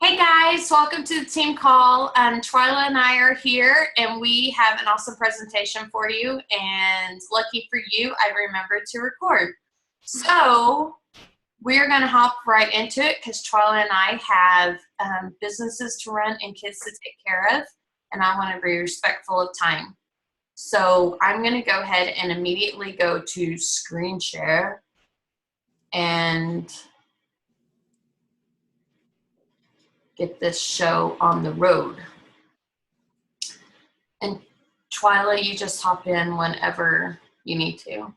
Hey guys, welcome to the team call. Twyla and I are here and we have an awesome presentation for you, and lucky for you, I remembered to record. So we're going to hop right into it because Twyla and I have businesses to run and kids to take care of, and I want to be respectful of time. So I'm going to go ahead and immediately go to screen share and get this show on the road. And Twyla, you just hop in whenever you need to.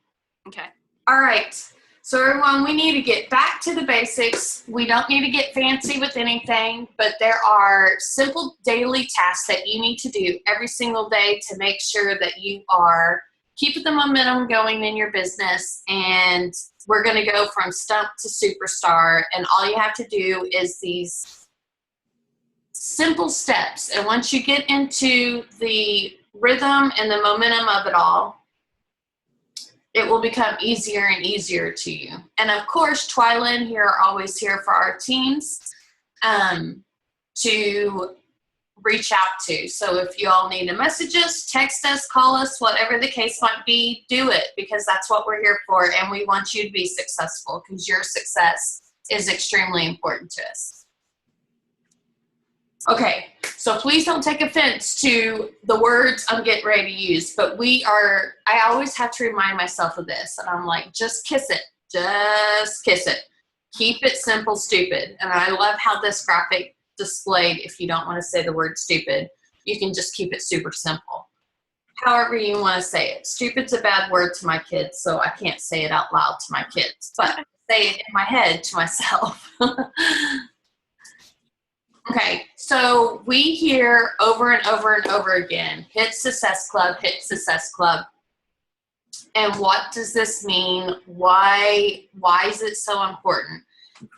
Okay. All right. So everyone, we need to get back to the basics. We don't need to get fancy with anything, but there are simple daily tasks that you need to do every single day to make sure that you are keeping the momentum going in your business. And we're going to go from stump to superstar. And all you have to do is these simple steps, and once you get into the rhythm and the momentum of it all, it will become easier and easier to you. And of course, Twyla and here are always here for our teams to reach out to. So if you all need to message us, text us, call us, whatever the case might be, do it, because that's what we're here for, and we want you to be successful because your success is extremely important to us. Okay, so please don't take offense to the words I'm getting ready to use, but I always have to remind myself of this, and I'm like, just kiss it. Just kiss it. Keep it simple, stupid. And I love how this graphic displayed, if you don't want to say the word stupid, you can just keep it super simple. However you want to say it. Stupid's a bad word to my kids, so I can't say it out loud to my kids, but I say it in my head to myself. Okay, so we hear over and over and over again, hit Success Club, hit Success Club. And what does this mean? Why is it so important?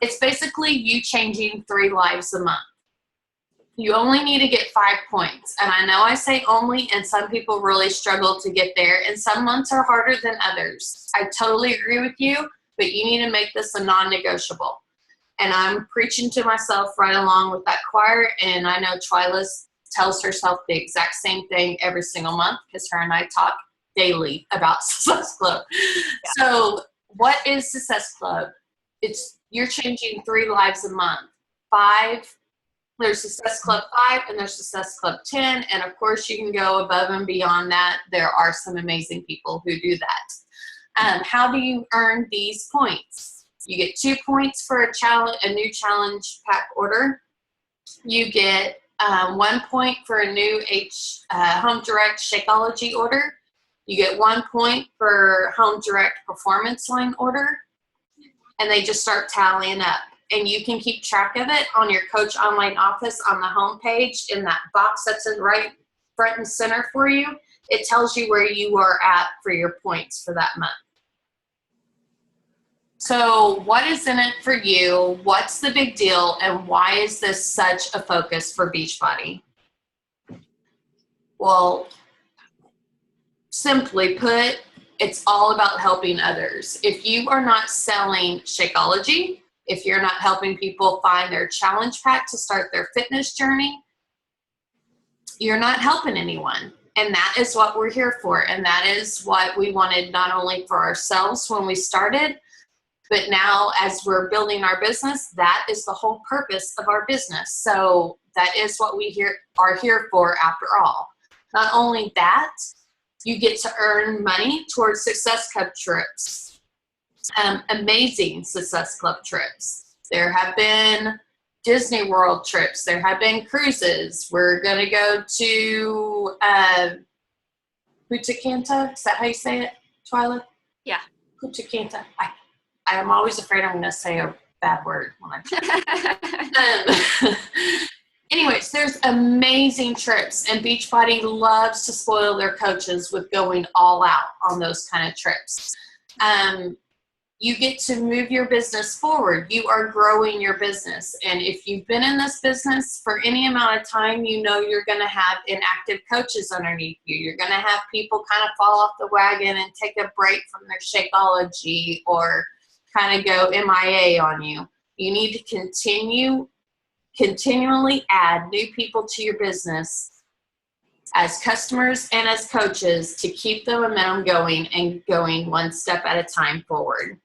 It's basically you changing 3 lives a month. You only need to get 5 points. And I know I say only, and some people really struggle to get there, and some months are harder than others. I totally agree with you, but you need to make this a non-negotiable. And I'm preaching to myself right along with that choir. And I know Twyla tells herself the exact same thing every single month because her and I talk daily about Success Club. Yeah. So what is Success Club? You're changing 3 lives a month. 5, there's Success Club 5 and there's Success Club 10. And of course you can go above and beyond that. There are some amazing people who do that. How do you earn these points? You get 2 points for a new challenge pack order. You get 1 point for a new Home Direct Shakeology order. You get 1 point for Home Direct Performance Line order. And they just start tallying up. And you can keep track of it on your Coach Online Office on the home page in that box that's in right front and center for you. It tells you where you are at for your points for that month. So what is in it for you? What's the big deal? And why is this such a focus for Beachbody? Well, simply put, it's all about helping others. If you are not selling Shakeology, if you're not helping people find their challenge pack to start their fitness journey, you're not helping anyone. And that is what we're here for. And that is what we wanted not only for ourselves when we started, but now as we're building our business, that is the whole purpose of our business. So that is what we are here for after all. Not only that, you get to earn money towards Success Club trips. Amazing Success Club trips. There have been Disney World trips. There have been cruises. We're going to go to Punta Cana. Is that how you say it, Twyla? Yeah. Punta Cana. I'm always afraid I'm going to say a bad word when I anyways, there's amazing trips, and Beachbody loves to spoil their coaches with going all out on those kind of trips. You get to move your business forward. You are growing your business. And if you've been in this business for any amount of time, you know you're going to have inactive coaches underneath you. You're going to have people kind of fall off the wagon and take a break from their Shakeology or kind of go MIA on you. You need to continue Continually add new people to your business as customers and as coaches to keep the momentum going and going one step at a time forward.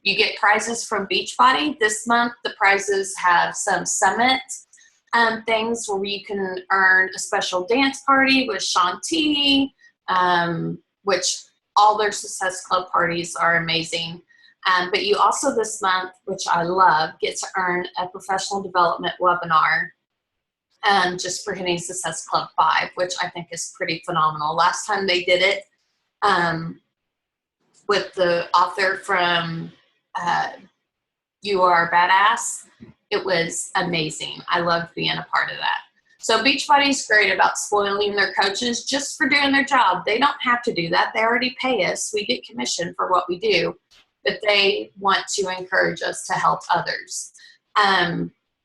You get prizes from Beachbody. This month, the prizes have some summit things where you can earn a special dance party with Shanti, which all their Success Club parties are amazing. But you also this month, which I love, get to earn a professional development webinar just for hitting Success Club 5, which I think is pretty phenomenal. Last time they did it with the author from You Are Badass, it was amazing. I loved being a part of that. So Beachbody's great about spoiling their coaches just for doing their job. They don't have to do that. They already pay us. We get commission for what we do, but they want to encourage us to help others.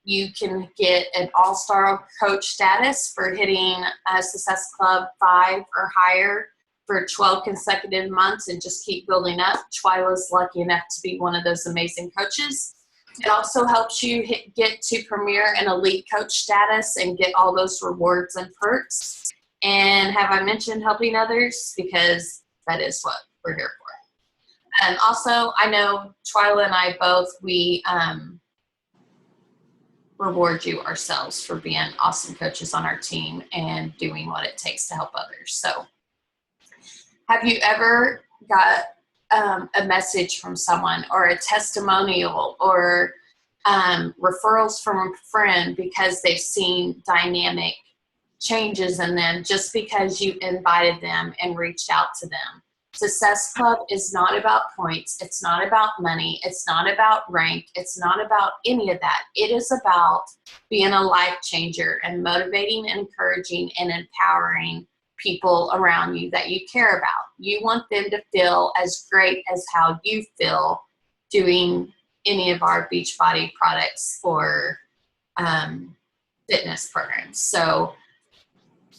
You can get an all-star coach status for hitting a Success Club 5 or higher for 12 consecutive months and just keep building up. Twyla's lucky enough to be one of those amazing coaches. It also helps you get to premier and elite coach status and get all those rewards and perks. And have I mentioned helping others? Because that is what we're here for. And also, I know Twyla and I both, we reward you ourselves for being awesome coaches on our team and doing what it takes to help others. So have you ever got a message from someone or a testimonial or referrals from a friend because they've seen dynamic changes in them just because you invited them and reached out to them? Success Club is not about points. It's not about money. It's not about rank. It's not about any of that. It is about being a life changer and motivating, encouraging, and empowering people around you that you care about. You want them to feel as great as how you feel doing any of our Beachbody products or fitness programs. So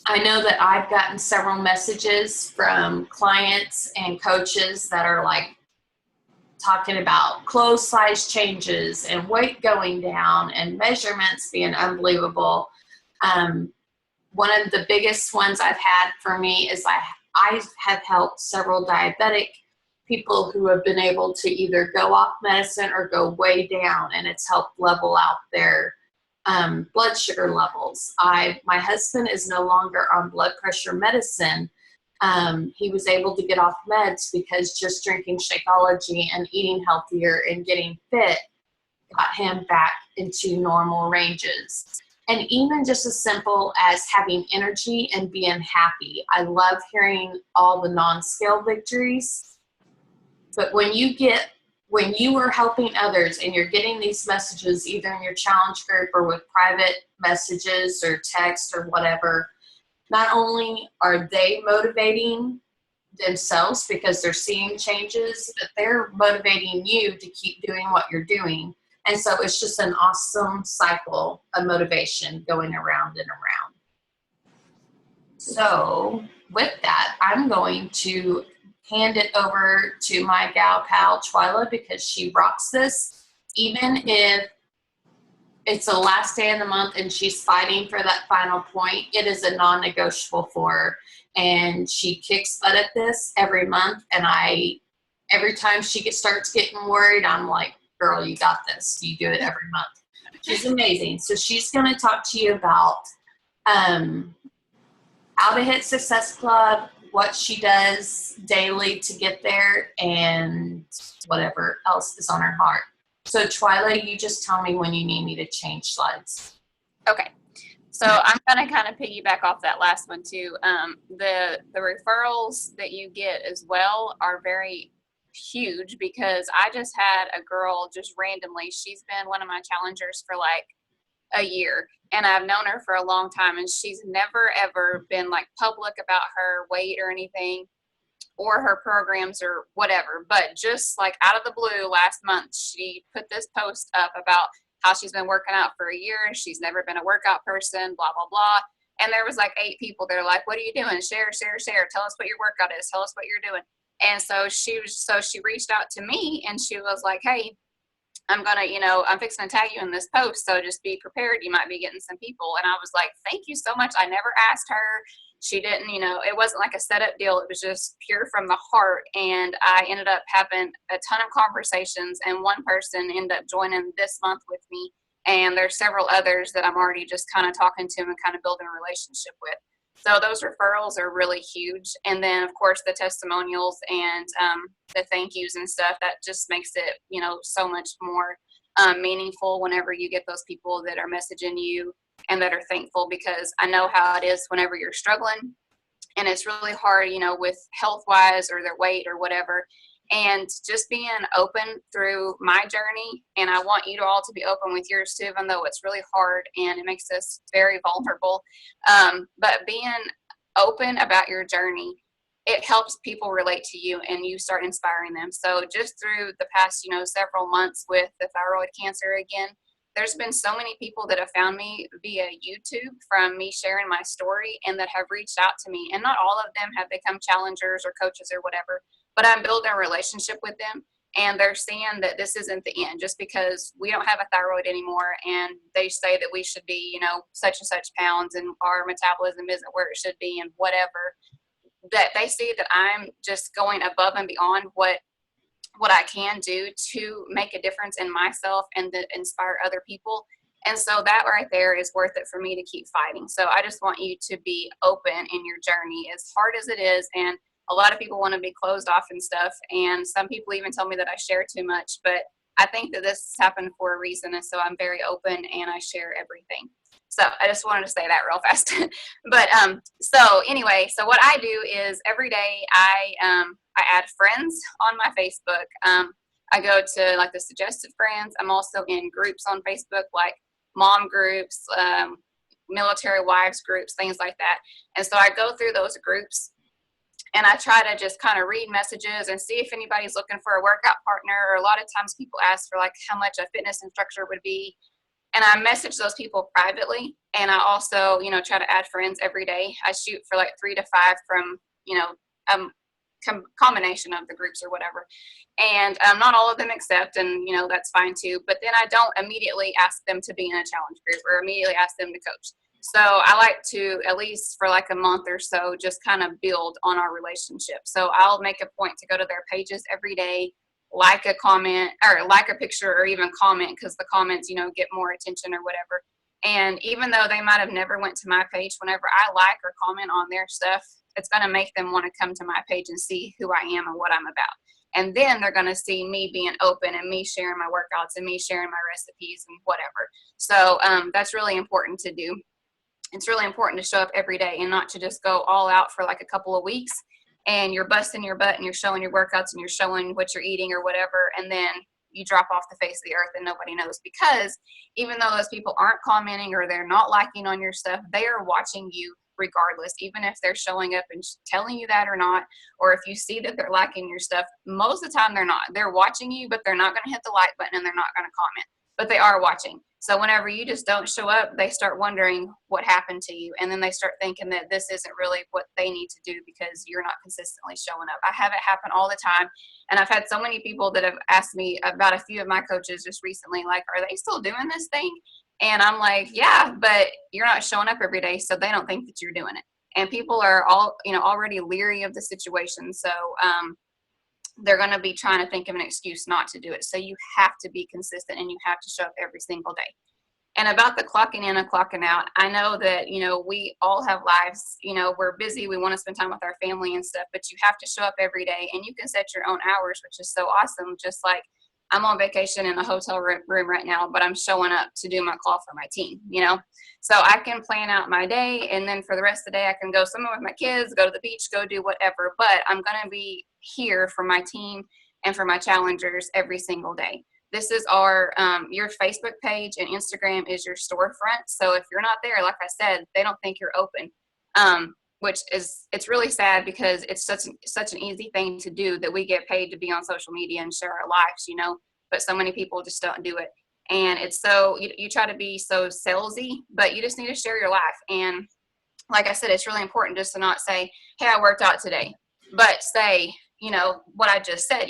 I know that I've gotten several messages from clients and coaches that are like talking about clothes size changes and weight going down and measurements being unbelievable. One of the biggest ones I've had for me is I have helped several diabetic people who have been able to either go off medicine or go way down, and it's helped level out their blood sugar levels. My husband is no longer on blood pressure medicine. He was able to get off meds because just drinking Shakeology and eating healthier and getting fit got him back into normal ranges. And even just as simple as having energy and being happy. I love hearing all the non-scale victories. But when you are helping others and you're getting these messages either in your challenge group or with private messages or text or whatever, not only are they motivating themselves because they're seeing changes, but they're motivating you to keep doing what you're doing. And so it's just an awesome cycle of motivation going around and around. So with that, I'm going to hand it over to my gal pal Twyla because she rocks this. Even if it's the last day of the month and she's fighting for that final point, it is a non-negotiable for her. And she kicks butt at this every month. And every time she starts getting worried, I'm like, girl, you got this. You do it every month. She's amazing. So she's going to talk to you about how to hit Success Club, what she does daily to get there, and whatever else is on her heart. So Twyla, you just tell me when you need me to change slides. Okay. So I'm going to kind of piggyback off that last one too. The referrals that you get as well are very huge because I just had a girl just randomly, she's been one of my challengers for like a year and I've known her for a long time and she's never ever been like public about her weight or anything or her programs or whatever, but just like out of the blue last month she put this post up about how she's been working out for a year, she's never been a workout person, blah blah blah, and there was like 8 people. They're like, what are you doing? Share, tell us what your workout is, tell us what you're doing. And so she reached out to me and she was like, hey, I'm gonna, I'm fixing to tag you in this post, so just be prepared. You might be getting some people. And I was like, thank you so much. I never asked her. She didn't, it wasn't like a setup deal. It was just pure from the heart. And I ended up having a ton of conversations, and one person ended up joining this month with me. And there's several others that I'm already just kind of talking to and kind of building a relationship with. So those referrals are really huge. And then, of course, the testimonials and the thank yous and stuff, that just makes it, so much more meaningful whenever you get those people that are messaging you and that are thankful, because I know how it is whenever you're struggling and it's really hard, with health wise or their weight or whatever. And just being open through my journey, and I want you to all to be open with yours too, even though it's really hard and it makes us very vulnerable. But being open about your journey, it helps people relate to you and you start inspiring them. So just through the past, several months with the thyroid cancer again, there's been so many people that have found me via YouTube from me sharing my story and that have reached out to me. And not all of them have become challengers or coaches or whatever, but I'm building a relationship with them. And they're seeing that this isn't the end just because we don't have a thyroid anymore. And they say that we should be, such and such pounds and our metabolism isn't where it should be and whatever. That they see that I'm just going above and beyond what I can do to make a difference in myself and to inspire other people. And so that right there is worth it for me to keep fighting. So I just want you to be open in your journey, as hard as it is. And a lot of people want to be closed off and stuff. And some people even tell me that I share too much, but I think that this happened for a reason. And so I'm very open and I share everything. So I just wanted to say that real fast. But so anyway, so what I do is every day I add friends on my Facebook. I go to like the suggested friends. I'm also in groups on Facebook, like mom groups, military wives groups, things like that. And so I go through those groups and I try to just kind of read messages and see if anybody's looking for a workout partner. Or a lot of times people ask for like how much a fitness instructor would be. And I message those people privately. And I also, try to add friends every day. I shoot for like 3 to 5 from, combination of the groups or whatever. And not all of them accept, and, that's fine too. But then I don't immediately ask them to be in a challenge group or immediately ask them to coach. So I like to, at least for like a month or so, just kind of build on our relationship. So I'll make a point to go to their pages every day, like a comment or like a picture or even comment, because the comments, get more attention or whatever. And even though they might have never went to my page, whenever I like or comment on their stuff, it's going to make them want to come to my page and see who I am and what I'm about. And then they're going to see me being open and me sharing my workouts and me sharing my recipes and whatever. So that's really important to do. It's really important to show up every day and not to just go all out for like a couple of weeks and you're busting your butt and you're showing your workouts and you're showing what you're eating or whatever, and then you drop off the face of the earth and nobody knows. Because even though those people aren't commenting or they're not liking on your stuff, they are watching you regardless, even if they're showing up and telling you that or not, or if you see that they're liking your stuff. Most of the time they're not. They're watching you, but they're not going to hit the like button and they're not going to comment, but they are watching. So whenever you just don't show up, they start wondering what happened to you. And then they start thinking that this isn't really what they need to do because you're not consistently showing up. I have it happen all the time. And I've had so many people that have asked me about a few of my coaches just recently, like, are they still doing this thing? And I'm like, yeah, but you're not showing up every day, so they don't think that you're doing it. And people are all, already leery of the situation. So they're going to be trying to think of an excuse not to do it. So you have to be consistent and you have to show up every single day. And about the clocking in and clocking out, I know that, we all have lives, we're busy. We want to spend time with our family and stuff, but you have to show up every day and you can set your own hours, which is so awesome. Just like I'm on vacation in a hotel room right now, but I'm showing up to do my call for my team, So I can plan out my day, and then for the rest of the day, I can go somewhere with my kids, go to the beach, go do whatever. But I'm going to be here for my team and for my challengers every single day. This is our, your Facebook page and Instagram is your storefront. So if you're not there, like I said, they don't think you're open. Which is, it's really sad because it's such an easy thing to do that we get paid to be on social media and share our lives, but so many people just don't do it. And it's so, you try to be so salesy, but you just need to share your life. And like I said, it's really important just to not say, hey, I worked out today, but say, what I just said,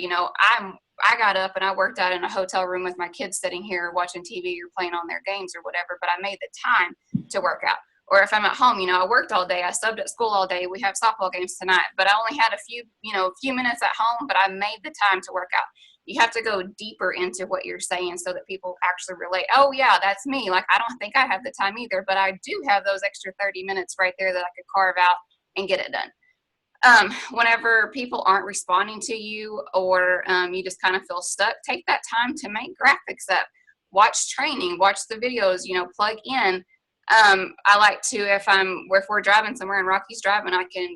I got up and I worked out in a hotel room with my kids sitting here watching TV or playing on their games or whatever, but I made the time to work out. Or if I'm at home, I worked all day, I subbed at school all day, we have softball games tonight, but I only had a few minutes at home, but I made the time to work out. You have to go deeper into what you're saying so that people actually relate. Oh yeah, that's me. Like, I don't think I have the time either, but I do have those extra 30 minutes right there that I could carve out and get it done. Whenever people aren't responding to you, or you just kind of feel stuck, take that time to make graphics up, watch training, watch the videos, plug in. I like to, if we're driving somewhere and Rocky's driving, I can,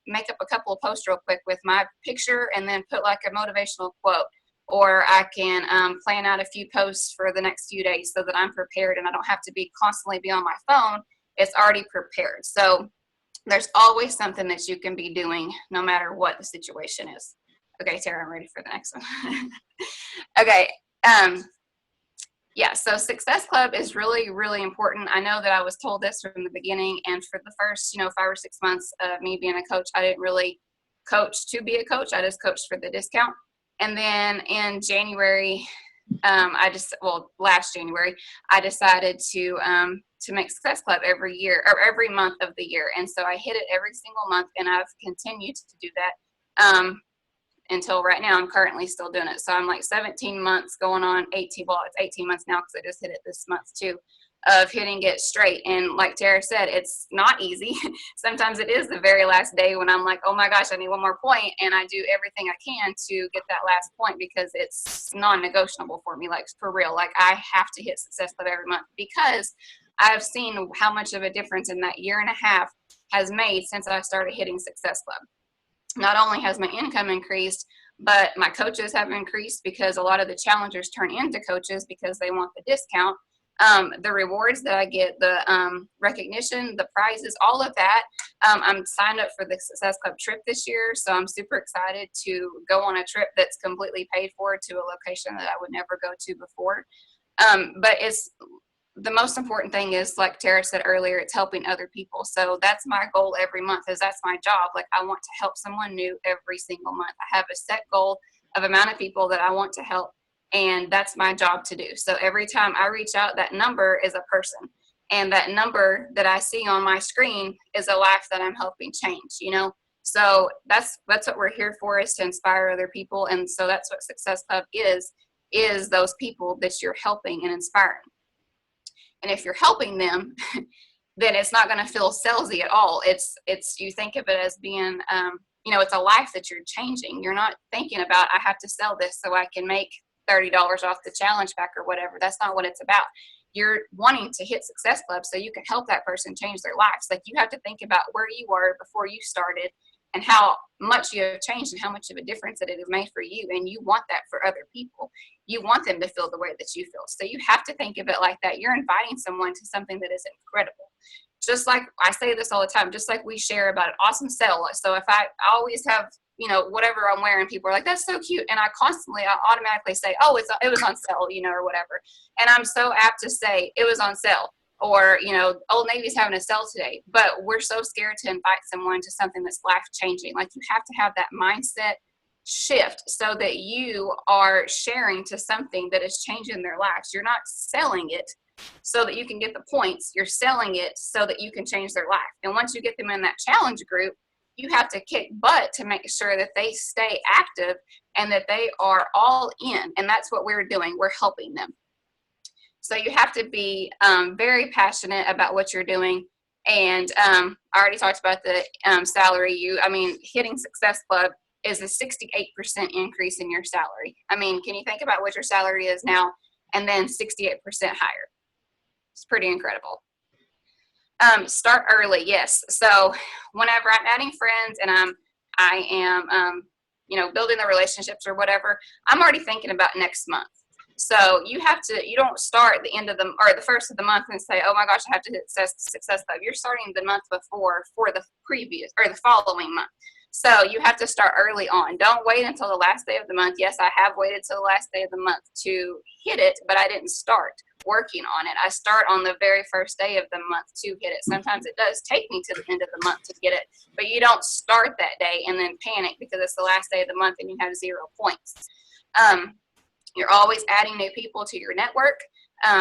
make up a couple of posts real quick with my picture and then put like a motivational quote, or I can plan out a few posts for the next few days so that I'm prepared and I don't have to constantly be on my phone. It's already prepared. So there's always something that you can be doing no matter what the situation is. Okay, Tara, I'm ready for the next one. Okay. Yeah, so Success Club is really, really important. I know that I was told this from the beginning, and for the first, 5 or 6 months of me being a coach, I didn't really coach to be a coach. I just coached for the discount. And then in January, last January, I decided to make Success Club every year or every month of the year. And so I hit it every single month, and I've continued to do that until right now. I'm currently still doing it. So I'm like 17 months going on 18. Well, it's 18 months now because I just hit it this month too, of hitting it straight. And like Tara said, it's not easy. Sometimes it is the very last day when I'm like, oh my gosh, I need one more point, and I do everything I can to get that last point because it's non-negotiable for me, like for real. Like, I have to hit Success Club every month because I've seen how much of a difference in that year and a half has made since I started hitting Success Club. Not only has my income increased, but my coaches have increased because a lot of the challengers turn into coaches because they want the discount. The rewards that I get, the recognition, the prizes, all of that. I'm signed up for the Success Club trip this year, so I'm super excited to go on a trip that's completely paid for to a location that I would never go to before. But it's the most important thing is, like Tara said earlier, it's helping other people. So that's my goal every month, is that's my job. Like, I want to help someone new every single month. I have a set goal of amount of people that I want to help, and that's my job to do. So every time I reach out, that number is a person, and that number that I see on my screen is a life that I'm helping change, So that's what we're here for, is to inspire other people. And so that's what Success Club is those people that you're helping and inspiring. And if you're helping them, then it's not going to feel salesy at all. It's you think of it as being, it's a life that you're changing. You're not thinking about, I have to sell this so I can make $30 off the challenge pack or whatever. That's not what it's about. You're wanting to hit Success Club so you can help that person change their lives. Like, you have to think about where you were before you started and how much you have changed and how much of a difference that it has made for you. And you want that for other people. You want them to feel the way that you feel. So you have to think of it like that. You're inviting someone to something that is incredible. Just like I say this all the time, just like we share about an awesome sale. So if I always have, whatever I'm wearing, people are like, that's so cute. And I automatically say, oh, it was on sale, or whatever. And I'm so apt to say it was on sale. Or, Old Navy's having a sale today, but we're so scared to invite someone to something that's life-changing. Like, you have to have that mindset shift so that you are sharing to something that is changing their lives. You're not selling it so that you can get the points. You're selling it so that you can change their life. And once you get them in that challenge group, you have to kick butt to make sure that they stay active and that they are all in. And that's what we're doing. We're helping them. So you have to be very passionate about what you're doing. And I already talked about the salary. Hitting Success Club is a 68% increase in your salary. Can you think about what your salary is now and then 68% higher? It's pretty incredible. Start early, yes. So whenever I'm adding friends and I am building the relationships or whatever, I'm already thinking about next month. So you don't start at the end of the first of the month and say, oh my gosh, I have to hit Success Club. You're starting the month before for the previous or the following month. So you have to start early on. Don't wait until the last day of the month. Yes, I have waited till the last day of the month to hit it, but I didn't start working on it. I start on the very first day of the month to hit it. Sometimes it does take me to the end of the month to get it, but you don't start that day and then panic because it's the last day of the month and you have 0 points. You're always adding new people to your network,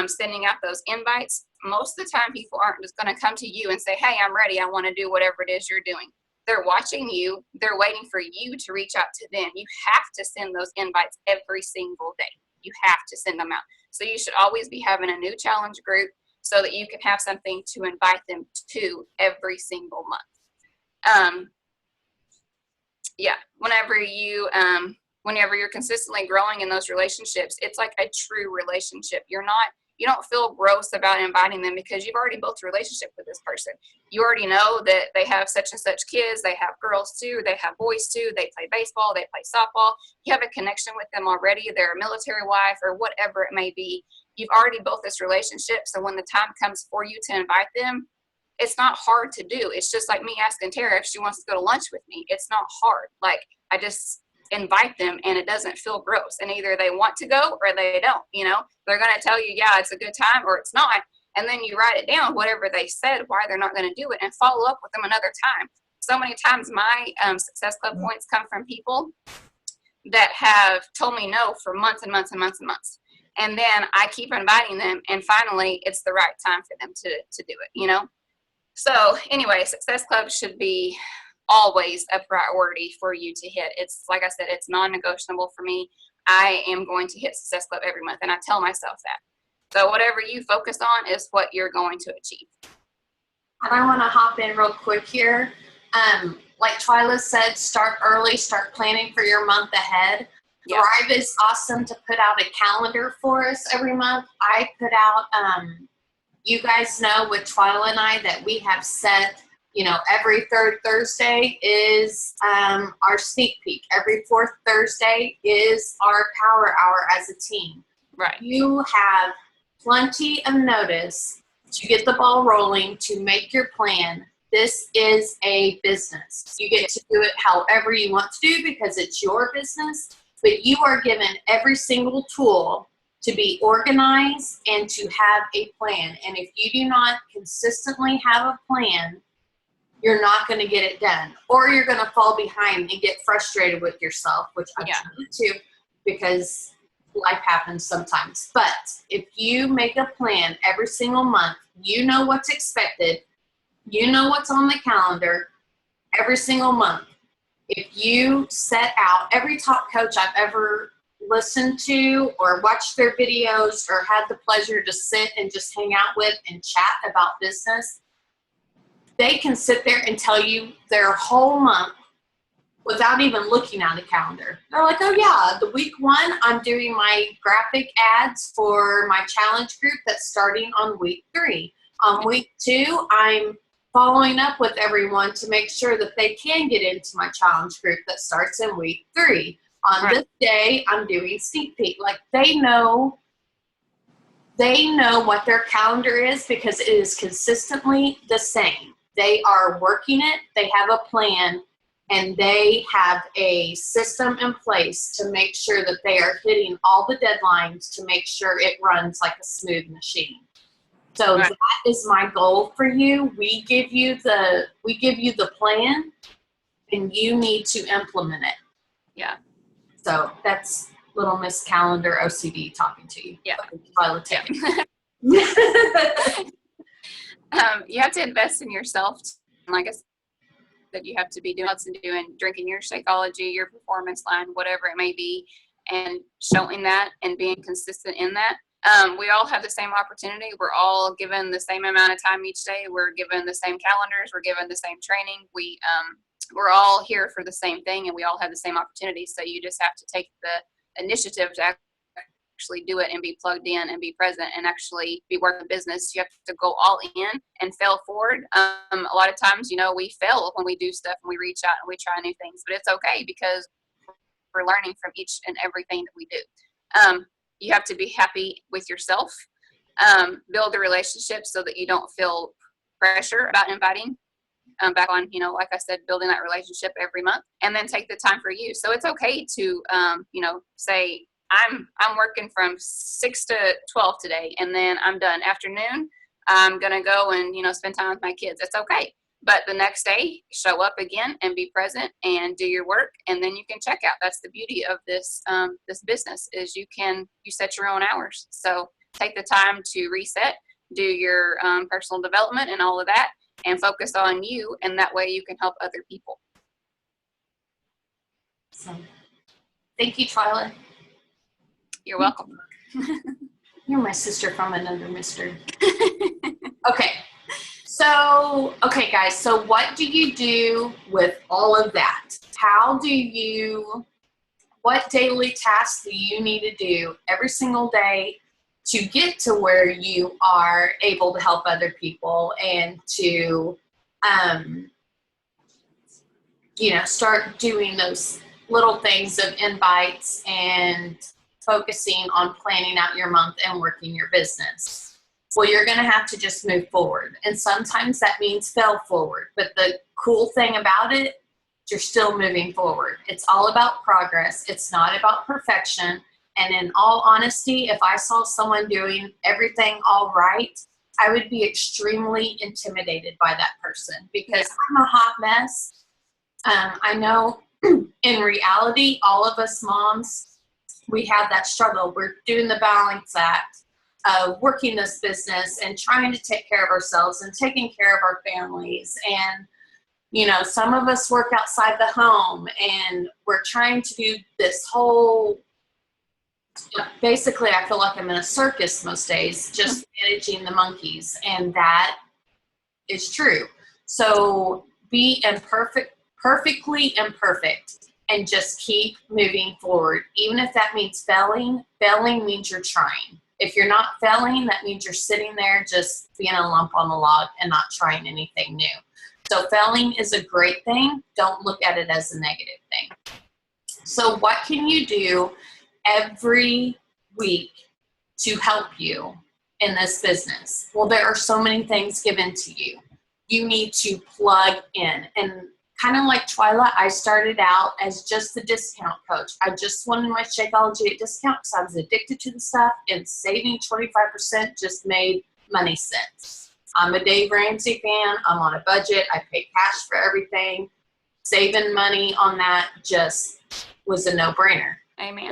sending out those invites. Most of the time, people aren't just going to come to you and say, hey, I'm ready. I want to do whatever it is you're doing. They're watching you. They're waiting for you to reach out to them. You have to send those invites every single day. You have to send them out. So you should always be having a new challenge group so that you can have something to invite them to every single month. Yeah, whenever you're consistently growing in those relationships, it's like a true relationship. You don't feel gross about inviting them because you've already built a relationship with this person. You already know that they have such and such kids. They have girls too. They have boys too. They play baseball. They play softball. You have a connection with them already. They're a military wife or whatever it may be. You've already built this relationship. So when the time comes for you to invite them, it's not hard to do. It's just like me asking Tara if she wants to go to lunch with me. It's not hard. Like, I just invite them and it doesn't feel gross. And either they want to go or they don't, they're going to tell you, yeah, it's a good time or it's not. And then you write it down, whatever they said, why they're not going to do it, and follow up with them another time. So many times my Success Club points come from people that have told me no for months and months and months and months. And then I keep inviting them, and finally it's the right time for them to do it, So anyway, Success Club should be always a priority for you to hit. It's like I said, it's non-negotiable for me. I am going to hit Success Club every month, and I tell myself that. So whatever you focus on is what you're going to achieve. And I want to hop in real quick here. Like Twyla said, start early, start planning for your month ahead. Yeah. Thrive is awesome to put out a calendar for us every month. I put out, you guys know with Twyla and I that we have set, every third Thursday is our sneak peek. Every fourth Thursday is our power hour as a team. Right. You have plenty of notice to get the ball rolling, to make your plan. This is a business. You get to do it however you want to do because it's your business, but you are given every single tool to be organized and to have a plan. And if you do not consistently have a plan, you're not going to get it done, or you're going to fall behind and get frustrated with yourself, which I'm trying to, because life happens sometimes. But if you make a plan every single month, you know what's expected, you know what's on the calendar every single month. If you set out, every top coach I've ever listened to or watched their videos or had the pleasure to sit and just hang out with and chat about business, they can sit there and tell you their whole month without even looking at a calendar. They're like, oh yeah, the week 1, I'm doing my graphic ads for my challenge group that's starting on week 3. On week 2, I'm following up with everyone to make sure that they can get into my challenge group that starts in week 3. On this day, I'm doing sneak peek. Like, they know what their calendar is because it is consistently the same. They are working it, they have a plan, and they have a system in place to make sure that they are hitting all the deadlines to make sure it runs like a smooth machine. So that is my goal for you. We give you the plan, and you need to implement it. Yeah. So that's little Miss Calendar OCD talking to you. Yeah. You have to invest in yourself. Like I said, you have to be doing drinking your Shakeology, your performance line, whatever it may be, and showing that and being consistent in that. We all have the same opportunity. We're all given the same amount of time each day. We're given the same calendars. We're given the same training. We're all here for the same thing, and we all have the same opportunity. So you just have to take the initiative to actually do it and be plugged in and be present and actually be working business. You have to go all in and fail forward. A lot of times, we fail when we do stuff and we reach out and we try new things, but it's okay because we're learning from each and everything that we do. You have to be happy with yourself, build a relationship so that you don't feel pressure about inviting back on, like I said, building that relationship every month, and then take the time for you. So it's okay to, say, I'm working from 6 to 12 today, and then I'm done. Afternoon, I'm going to go and, spend time with my kids. It's okay. But the next day, show up again and be present and do your work, and then you can check out. That's the beauty of this this business, is you set your own hours. So take the time to reset, do your personal development and all of that, and focus on you, and that way you can help other people. So, thank you, Twyla. You're welcome. You're my sister from another mister. Okay. So, okay, guys, so what do you do with all of that? What daily tasks do you need to do every single day to get to where you are able to help other people and to, start doing those little things of invites and focusing on planning out your month and working your business? Well, you're going to have to just move forward. And sometimes that means fail forward. But the cool thing about it, you're still moving forward. It's all about progress. It's not about perfection. And in all honesty, if I saw someone doing everything all right, I would be extremely intimidated by that person, because I'm a hot mess. I know in reality, all of us moms, we have that struggle. We're doing the balance act of working this business and trying to take care of ourselves and taking care of our families. And, some of us work outside the home, and we're trying to do this whole, basically, I feel like I'm in a circus most days, just managing the monkeys. And that is true. So be perfectly imperfect, and just keep moving forward. Even if that means failing means you're trying. If you're not failing, that means you're sitting there just being a lump on the log and not trying anything new. So failing is a great thing. Don't look at it as a negative thing. So what can you do every week to help you in this business? Well, there are so many things given to you. You need to plug in. And kind of like Twyla, I started out as just the discount coach. I just wanted my Shakeology at discount because I was addicted to the stuff, and saving 25% just made money sense. I'm a Dave Ramsey fan. I'm on a budget. I pay cash for everything. Saving money on that just was a no-brainer. Amen.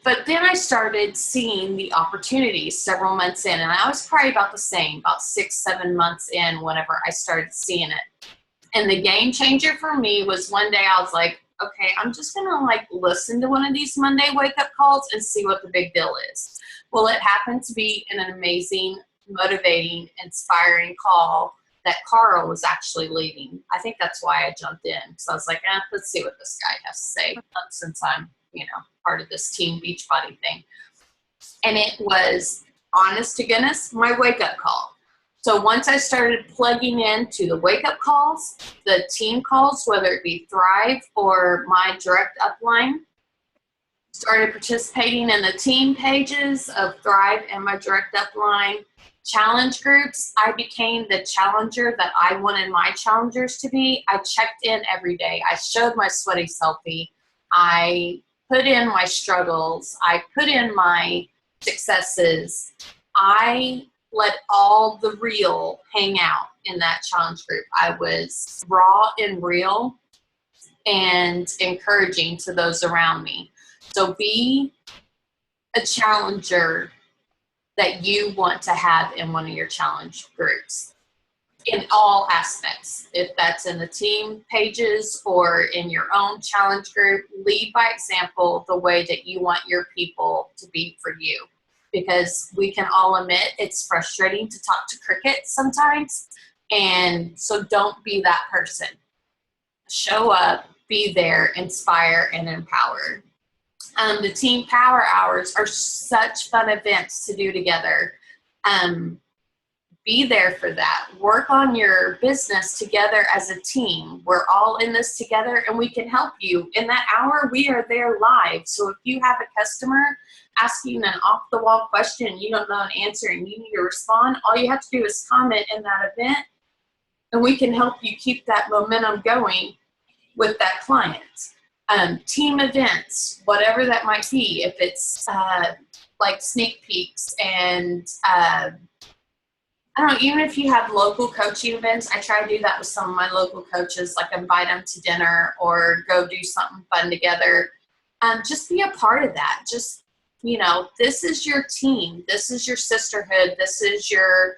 But then I started seeing the opportunities several months in, and I was probably about the same, about 6-7 months in whenever I started seeing it. And the game changer for me was one day I was like, okay, I'm just going to listen to one of these Monday wake-up calls and see what the big deal is. Well, it happened to be an amazing, motivating, inspiring call that Carl was actually leading. I think that's why I jumped in. So I was like, let's see what this guy has to say, since I'm, part of this Team Beachbody thing. And it was, honest to goodness, my wake-up call. So once I started plugging into the wake-up calls, the team calls, whether it be Thrive or my direct upline, started participating in the team pages of Thrive and my direct upline challenge groups. I became the challenger that I wanted my challengers to be. I checked in every day. I showed my sweaty selfie. I put in my struggles. I put in my successes. I let all the real hang out in that challenge group. I was raw and real and encouraging to those around me. So be a challenger that you want to have in one of your challenge groups in all aspects. If that's in the team pages or in your own challenge group, lead by example the way that you want your people to be for you. Because we can all admit it's frustrating to talk to crickets sometimes. And so don't be that person. Show up, be there, inspire, and empower. The Team Power Hours are such fun events to do together. Be there for that. Work on your business together as a team. We're all in this together, and we can help you. In that hour, we are there live. So if you have a customer asking an off-the-wall question you don't know an answer and you need to respond, all you have to do is comment in that event, and we can help you keep that momentum going with that client. Team events, whatever that might be, if it's like sneak peeks and I don't know, even if you have local coaching events, I try to do that with some of my local coaches, like invite them to dinner or go do something fun together. Just be a part of that. Just, this is your team. This is your sisterhood. This is your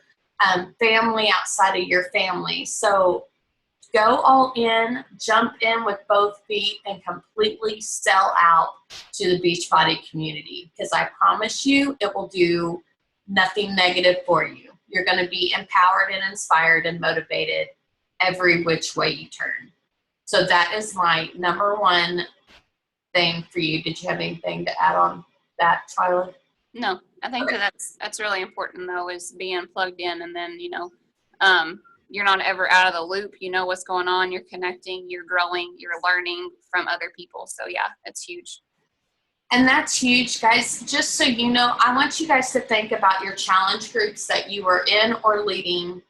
family outside of your family. So go all in, jump in with both feet, and completely sell out to the Beachbody community, because I promise you it will do nothing negative for you. You're going to be empowered and inspired and motivated every which way you turn. So that is my number one thing for you. Did you have anything to add on that, Twyla? No, I think that's really important though, is being plugged in, and then you're not ever out of the loop. You know what's going on. You're connecting. You're growing. You're learning from other people. So yeah, it's huge. And that's huge, guys. Just so you know, I want you guys to think about your challenge groups that you are in or leading.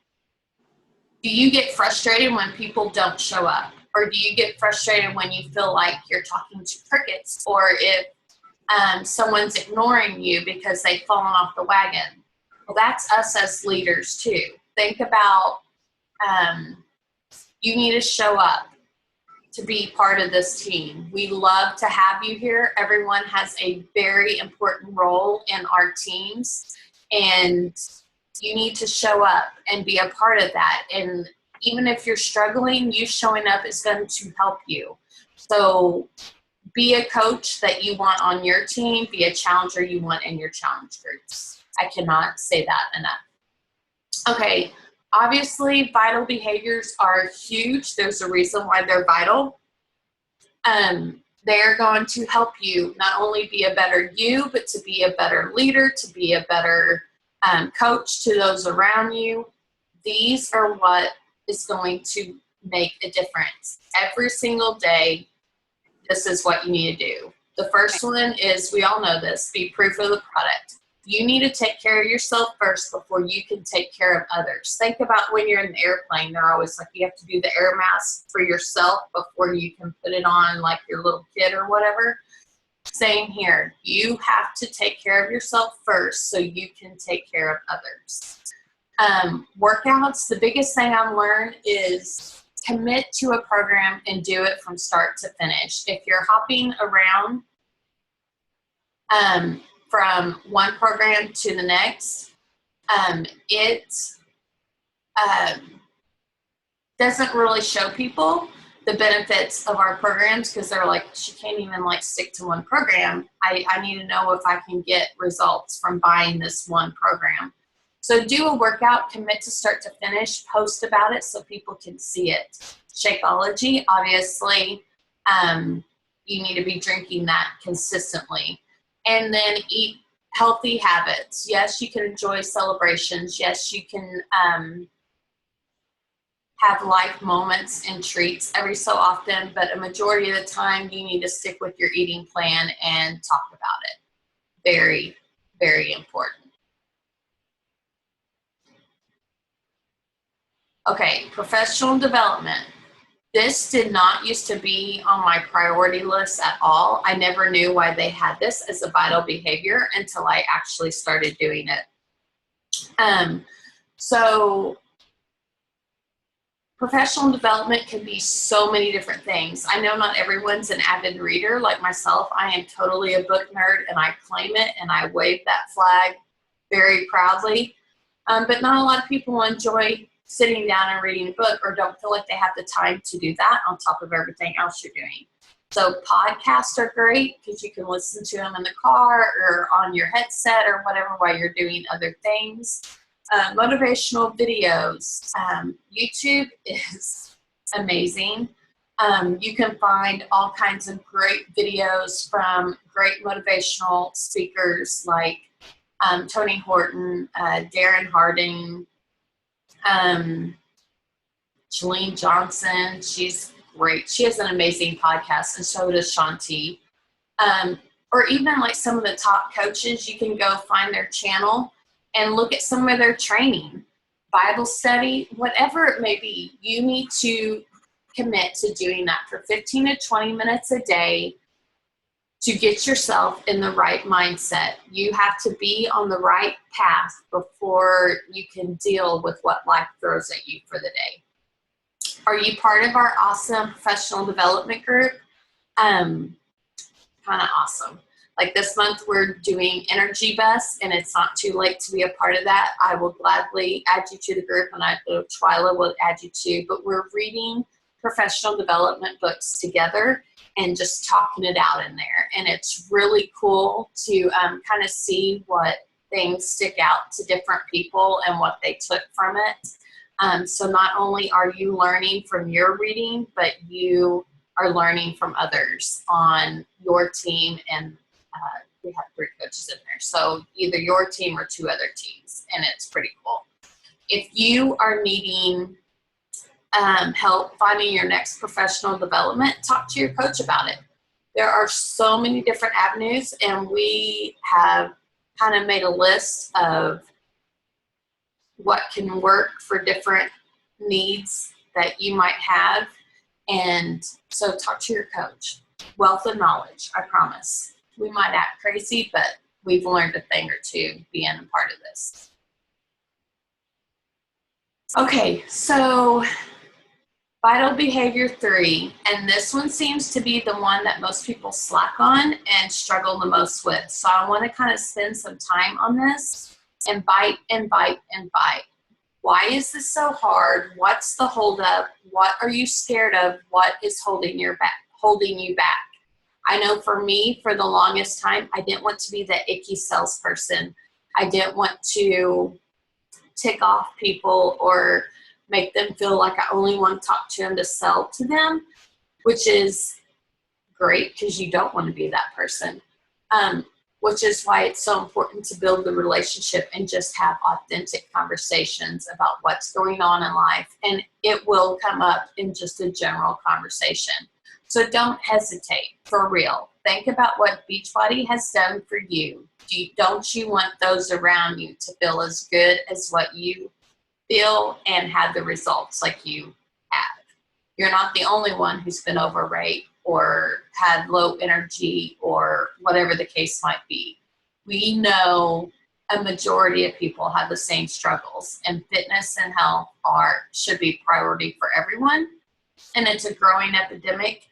Do you get frustrated when people don't show up? Or do you get frustrated when you feel like you're talking to crickets, or if someone's ignoring you because they've fallen off the wagon? Well, that's us as leaders too. Think about you need to show up to be part of this team. We love to have you here. Everyone has a very important role in our teams, and you need to show up and be a part of that. And even if you're struggling, you showing up is going to help you. So be a coach that you want on your team, be a challenger you want in your challenge groups. I cannot say that enough. Okay, obviously vital behaviors are huge. There's a reason why they're vital. They're going to help you not only be a better you, but to be a better leader, to be a better coach to those around you. These are what is going to make a difference. Every single day, this is what you need to do. The first one is, we all know this, be proof of the product. You need to take care of yourself first before you can take care of others. Think about when you're in the airplane, they're always like, you have to do the air mask for yourself before you can put it on like your little kid or whatever. Same here. You have to take care of yourself first so you can take care of others. Workouts, the biggest thing I've learned is commit to a program and do it from start to finish. If you're hopping around from one program to the next, it doesn't really show people the benefits of our programs, because they're like, she can't even like stick to one program. I need to know if I can get results from buying this one program. So do a workout, commit to start to finish, post about it so people can see it. Shakeology, obviously, you need to be drinking that consistently. And then eat healthy habits. Yes, you can enjoy celebrations. Yes, you can have life moments and treats every so often, but a majority of the time you need to stick with your eating plan and talk about it. Very, very important. Okay, professional development. This did not used to be on my priority list at all. I never knew why they had this as a vital behavior until I actually started doing it. So professional development can be so many different things. I know not everyone's an avid reader like myself. I am totally a book nerd, and I claim it and I wave that flag very proudly. But not a lot of people enjoy sitting down and reading a book, or don't feel like they have the time to do that on top of everything else you're doing. So podcasts are great because you can listen to them in the car or on your headset or whatever while you're doing other things. Motivational videos. YouTube is amazing. You can find all kinds of great videos from great motivational speakers like Tony Horton, Darren Harding, Jalene Johnson. She's great. She has an amazing podcast, and so does Shanti. Or even like some of the top coaches, you can go find their channel and look at some of their training, Bible study, whatever it may be. You need to commit to doing that for 15 to 20 minutes a day to get yourself in the right mindset. You have to be on the right path before you can deal with what life throws at you for the day. Are you part of our awesome professional development group? Kind of awesome. Like this month, we're doing Energy Bus, and it's not too late to be a part of that. I will gladly add you to the group, and I know Twyla will add you too. But we're reading professional development books together and just talking it out in there. And it's really cool to kind of see what things stick out to different people and what they took from it. So not only are you learning from your reading, but you are learning from others on your team, and we have 3 coaches in there. So either your team or 2 other teams, and it's pretty cool. If you are needing help finding your next professional development, talk to your coach about it. There are so many different avenues, and we have kind of made a list of what can work for different needs that you might have. And so talk to your coach. Wealth of knowledge, I promise. We might act crazy, but we've learned a thing or two being a part of this. Okay, so vital behavior 3, and this one seems to be the one that most people slack on and struggle the most with. So I want to kind of spend some time on this and bite and bite and bite. Why is this so hard? What's the holdup? What are you scared of? What is holding you back? I know for me, for the longest time, I didn't want to be that icky salesperson. I didn't want to tick off people or make them feel like I only want to talk to them to sell to them, which is great because you don't want to be that person. Which is why it's so important to build the relationship and just have authentic conversations about what's going on in life. And it will come up in just a general conversation. So don't hesitate, for real. Think about what Beachbody has done for you. Don't you want those around you to feel as good as what you feel and have the results like you have? You're not the only one who's been overweight or had low energy or whatever the case might be. We know a majority of people have the same struggles, and fitness and health should be priority for everyone. And it's a growing epidemic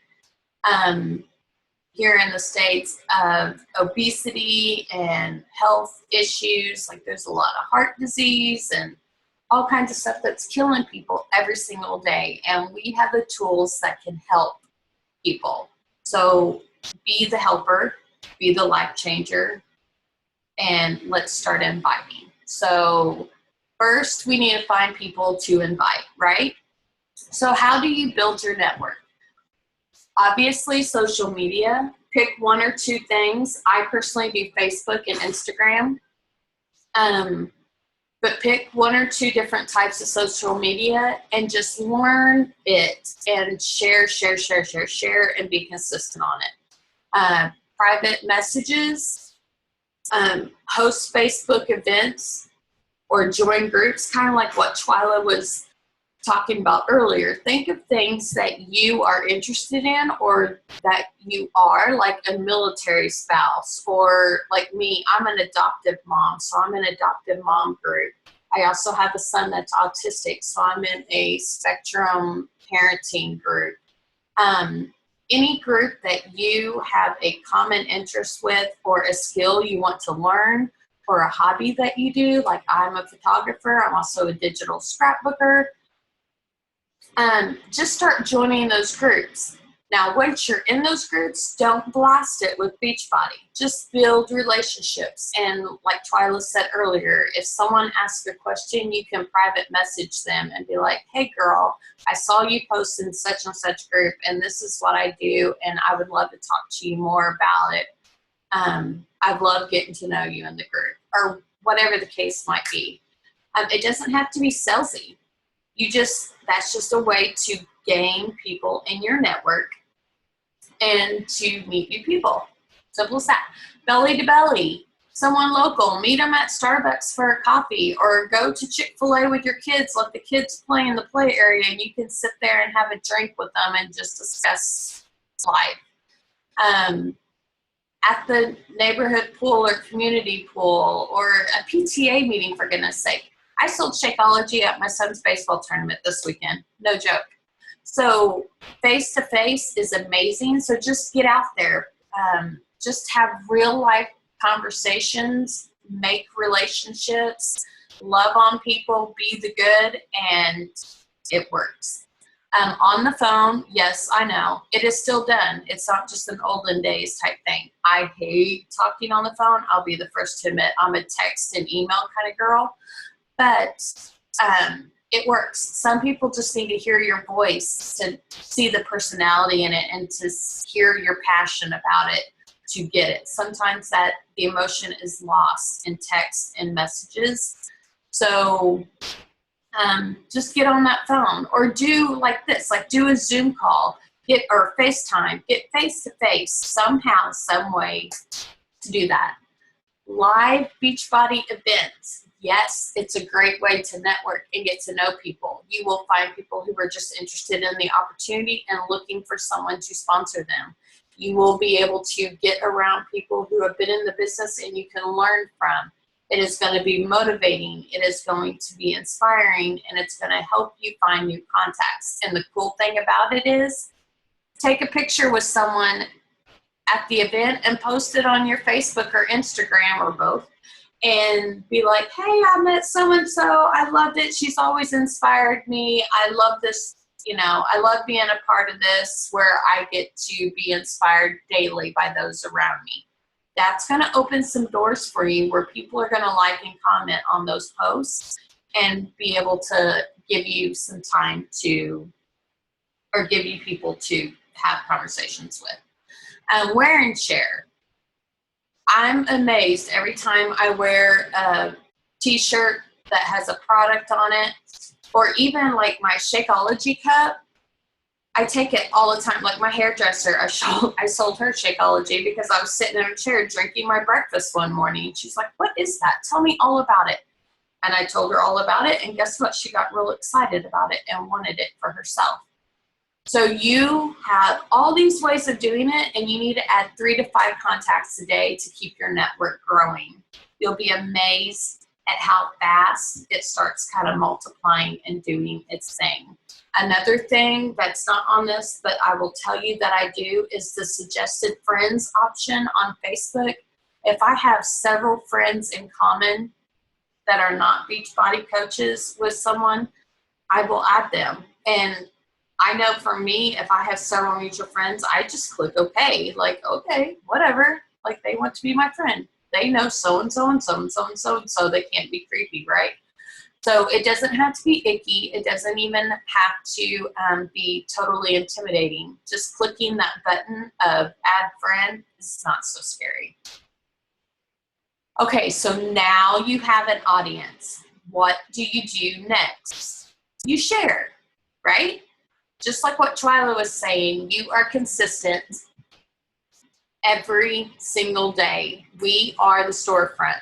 here in the States of obesity and health issues. Like there's a lot of heart disease and all kinds of stuff that's killing people every single day. And we have the tools that can help people. So be the helper, be the life changer, and let's start inviting. So first we need to find people to invite, right? So how do you build your network? Obviously, social media. Pick 1 or 2 things. I personally do Facebook and Instagram. But pick 1 or 2 different types of social media and just learn it and share, and be consistent on it. Private messages, host Facebook events, or join groups, kind of like what Twyla was talking about earlier. Think of things that you are interested in or that you are, like a military spouse, or like me, I'm an adoptive mom, so I'm in an adoptive mom group. I also have a son that's autistic, so I'm in a spectrum parenting group. Any group that you have a common interest with, or a skill you want to learn, or a hobby that you do, like I'm a photographer, I'm also a digital scrapbooker. Just start joining those groups. Now, once you're in those groups, don't blast it with Beachbody. Just build relationships. And like Twyla said earlier, if someone asks a question, you can private message them and be like, hey girl, I saw you post in such and such group, and this is what I do, and I would love to talk to you more about it. I'd love getting to know you in the group, or whatever the case might be. It doesn't have to be salesy. That's just a way to gain people in your network and to meet new people. Simple as that. Belly to belly, someone local, meet them at Starbucks for a coffee, or go to Chick-fil-A with your kids, let the kids play in the play area, and you can sit there and have a drink with them and just discuss life. at the neighborhood pool or community pool or a PTA meeting, for goodness sake. I sold Shakeology at my son's baseball tournament this weekend. No joke. So face-to-face is amazing. So just get out there. Just have real life conversations, make relationships, love on people, be the good, and it works. On the phone, yes, I know. It is still done. It's not just an olden days type thing. I hate talking on the phone. I'll be the first to admit I'm a text and email kind of girl. But it works. Some people just need to hear your voice to see the personality in it and to hear your passion about it to get it. Sometimes that the emotion is lost in text and messages. So just get on that phone or do like this, like do a Zoom call, or FaceTime, get face to face somehow, some way to do that. Live Beachbody events. Yes, it's a great way to network and get to know people. You will find people who are just interested in the opportunity and looking for someone to sponsor them. You will be able to get around people who have been in the business and you can learn from. It is going to be motivating. It is going to be inspiring, and it's going to help you find new contacts. And the cool thing about it is, take a picture with someone at the event and post it on your Facebook or Instagram or both, and be like, hey, I met so-and-so. I loved it. She's always inspired me. I love this. I love being a part of this where I get to be inspired daily by those around me. That's going to open some doors for you where people are going to like and comment on those posts and be able to give you some time to, or give you people to have conversations with. Wear and share. I'm amazed every time I wear a t-shirt that has a product on it, or even like my Shakeology cup. I take it all the time. Like my hairdresser, I sold her Shakeology because I was sitting in a chair drinking my breakfast one morning. She's like, what is that? Tell me all about it. And I told her all about it. And guess what? She got real excited about it and wanted it for herself. So you have all these ways of doing it, and you need to add 3 to 5 contacts a day to keep your network growing. You'll be amazed at how fast it starts kind of multiplying and doing its thing. Another thing that's not on this, but I will tell you that I do, is the suggested friends option on Facebook. If I have several friends in common that are not Beachbody coaches with someone, I will add them. And I know for me, if I have several mutual friends, I just click OK. Like, okay, whatever. Like, they want to be my friend. They know so-and-so and so-and-so and so-and-so. They can't be creepy, right? So it doesn't have to be icky. It doesn't even have to be totally intimidating. Just clicking that button of add friend is not so scary. Okay, so now you have an audience. What do you do next? You share, right? Just like what Twyla was saying, you are consistent every single day. We are the storefront.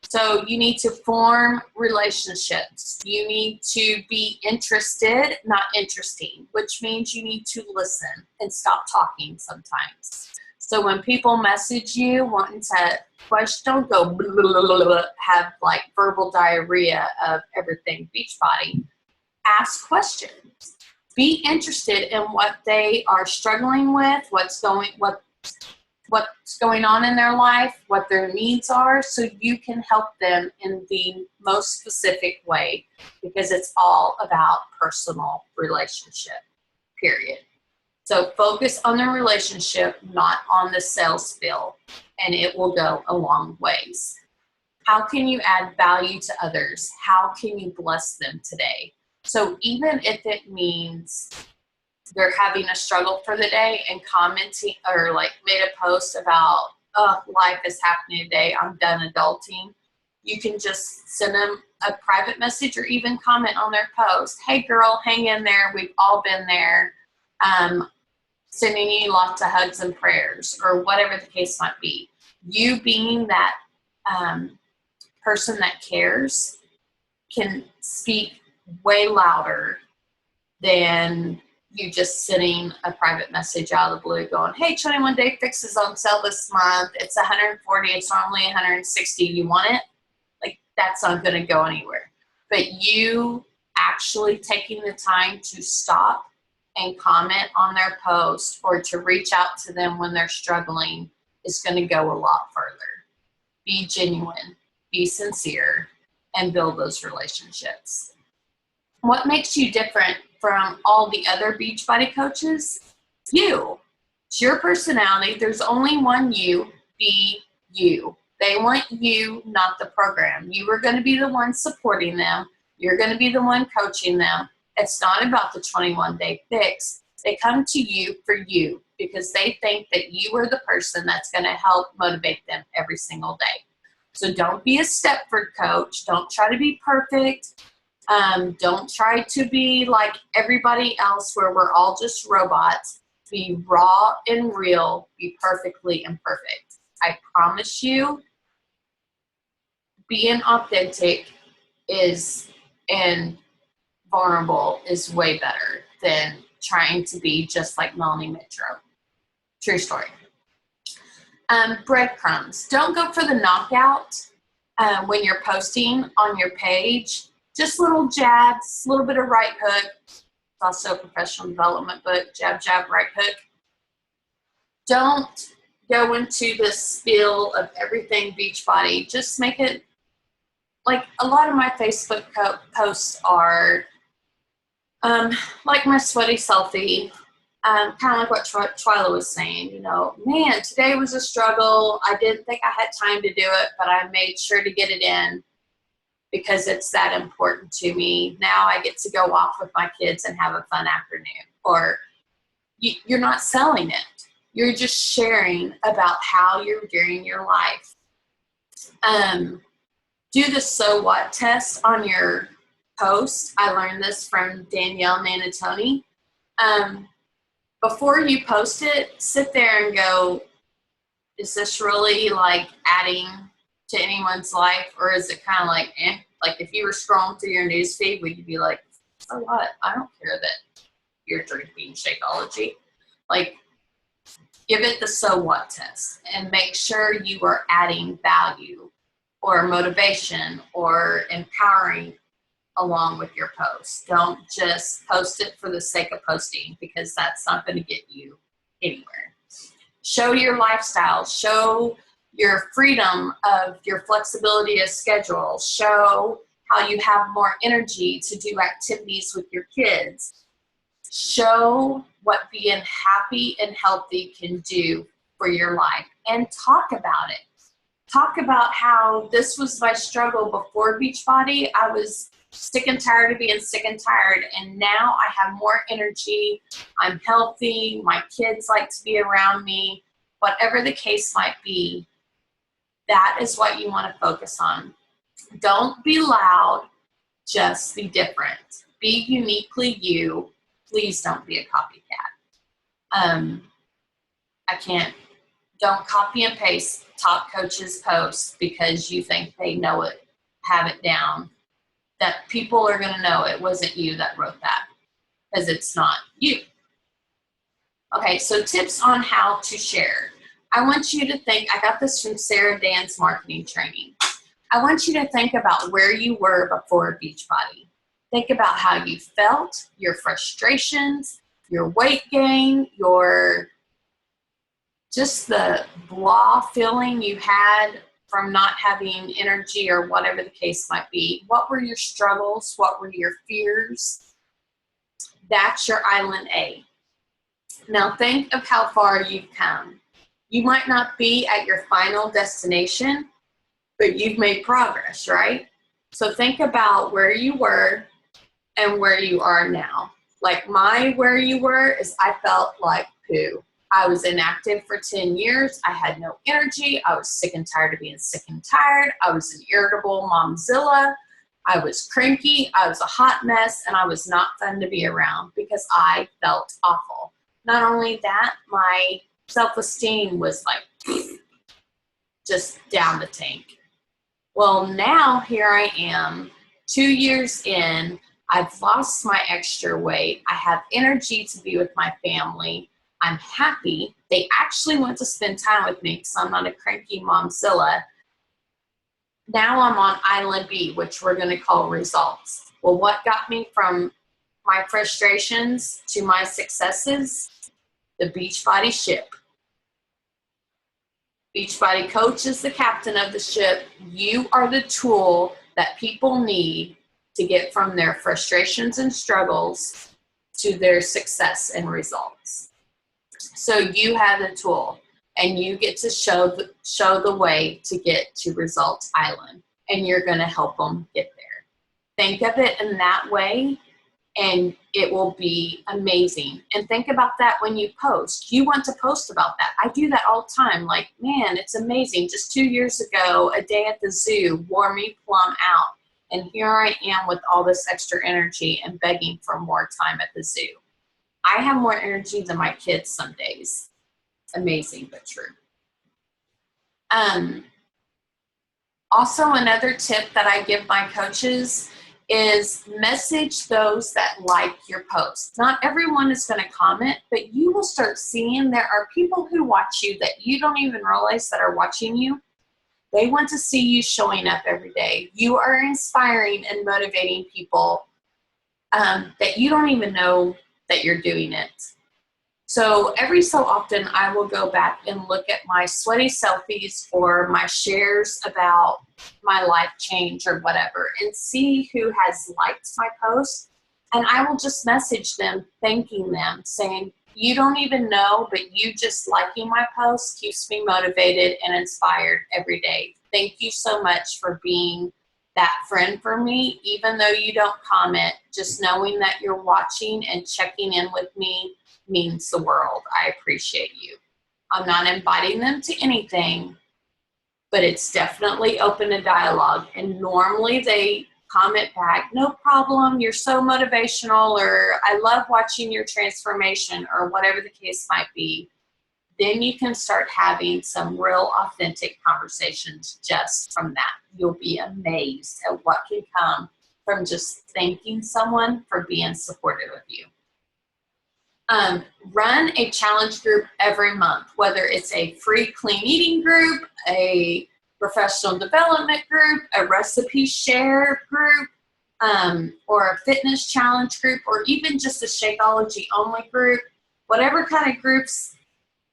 So you need to form relationships. You need to be interested, not interesting, which means you need to listen and stop talking sometimes. So when people message you wanting to question, don't go blah, blah, blah, blah, have like verbal diarrhea of everything Beachbody. Ask questions. Be interested in what they are struggling with, what's going on in their life, what their needs are, so you can help them in the most specific way, because it's all about personal relationship, period. So focus on the relationship, not on the sales spiel, and it will go a long ways. How can you add value to others? How can you bless them today? So even if it means they're having a struggle for the day and commenting or like made a post about, oh, life is happening today, I'm done adulting, you can just send them a private message or even comment on their post. Hey girl, hang in there. We've all been there. Sending you lots of hugs and prayers, or whatever the case might be. You being that person that cares can speak way louder than you just sending a private message out of the blue going, hey, 21 Day Fix is on sale this month. It's 140. It's normally 160. You want it? Like, that's not going to go anywhere. But you actually taking the time to stop and comment on their post or to reach out to them when they're struggling is going to go a lot further. Be genuine, be sincere, and build those relationships. What makes you different from all the other Beachbody coaches? You. It's your personality. There's only one you. Be you. They want you, not the program. You are going to be the one supporting them. You're going to be the one coaching them. It's not about the 21-day fix. They come to you for you because they think that you are the person that's going to help motivate them every single day. So don't be a Stepford coach. Don't try to be perfect. Don't try to be like everybody else where we're all just robots. Be raw and real. Be perfectly imperfect. I promise you, being authentic and vulnerable is way better than trying to be just like Melanie Mitro. True story. Breadcrumbs. Don't go for the knockout when you're posting on your page. Just little jabs, a little bit of right hook. It's also a professional development book, jab, jab, right hook. Don't go into the spiel of everything Beachbody. Just make it, like a lot of my Facebook posts are like my sweaty selfie, kind of like what Twyla was saying, you know, man, today was a struggle. I didn't think I had time to do it, but I made sure to get it in because it's that important to me. Now I get to go off with my kids and have a fun afternoon. Or you're not selling it. You're just sharing about how you're gearing your life. Do the so what test on your post. I learned this from Danielle Nanatoni. Before you post it, sit there and go, is this really like adding to anyone's life? Or is it kind of like, eh? Like if you were scrolling through your news feed, would you be like, so what? I don't care that you're drinking Shakeology. Like, give it the so what test and make sure you are adding value or motivation or empowering along with your post. Don't just post it for the sake of posting because that's not going to get you anywhere. Show your lifestyle. Show your freedom of your flexibility of schedule. Show how you have more energy to do activities with your kids. Show what being happy and healthy can do for your life and talk about it. Talk about how this was my struggle before Beachbody. I was sick and tired of being sick and tired, and now I have more energy. I'm healthy. My kids like to be around me. Whatever the case might be, that is what you want to focus on. Don't be loud. Just be different. Be uniquely you. Please don't be a copycat. Don't copy and paste top coaches' posts because you think they know it, have it down. That people are going to know it wasn't you that wrote that because it's not you. Okay, so tips on how to share. I want you to think, I got this from Sarah Dan's marketing training. I want you to think about where you were before Beachbody. Think about how you felt, your frustrations, your weight gain, your just the blah feeling you had from not having energy or whatever the case might be. What were your struggles? What were your fears? That's your island A. Now think of how far you've come. You might not be at your final destination, but you've made progress, right? So think about where you were and where you are now. Like where you were is I felt like poo. I was inactive for 10 years. I had no energy. I was sick and tired of being sick and tired. I was an irritable momzilla. I was cranky. I was a hot mess, and I was not fun to be around because I felt awful. Not only that, my self-esteem was like just down the tank. Well, now here I am, 2 years in. I've lost my extra weight. I have energy to be with my family. I'm happy. They actually want to spend time with me because I'm not a cranky momzilla. Now I'm on Island B, which we're going to call results. Well, what got me from my frustrations to my successes? The Beachbody ship. Beachbody coach is the captain of the ship. You are the tool that people need to get from their frustrations and struggles to their success and results. So you have the tool, and you get to show the way to get to Results Island, and you're going to help them get there. Think of it in that way, and it will be amazing. And think about that when you post. You want to post about that. I do that all the time. Like, man, it's amazing. Just 2 years ago, a day at the zoo wore me plumb out. And here I am with all this extra energy and begging for more time at the zoo. I have more energy than my kids some days. Amazing, but true. Also, another tip that I give my coaches is message those that like your post. Not everyone is going to comment, but you will start seeing there are people who watch you that you don't even realize that are watching you. They want to see you showing up every day. You are inspiring and motivating people that you don't even know that you're doing it. So every so often I will go back and look at my sweaty selfies or my shares about my life change or whatever and see who has liked my post. And I will just message them, thanking them, saying, you don't even know, but you just liking my post keeps me motivated and inspired every day. Thank you so much for being that friend for me. Even though you don't comment, just knowing that you're watching and checking in with me means the world. I appreciate you. I'm not inviting them to anything, but it's definitely open to dialogue. And normally they comment back, no problem, you're so motivational, or I love watching your transformation, or whatever the case might be. Then you can start having some real authentic conversations just from that. You'll be amazed at what can come from just thanking someone for being supportive of you. Run a challenge group every month, whether it's a free clean eating group, a professional development group, a recipe share group, or a fitness challenge group, or even just a Shakeology only group. Whatever kind of groups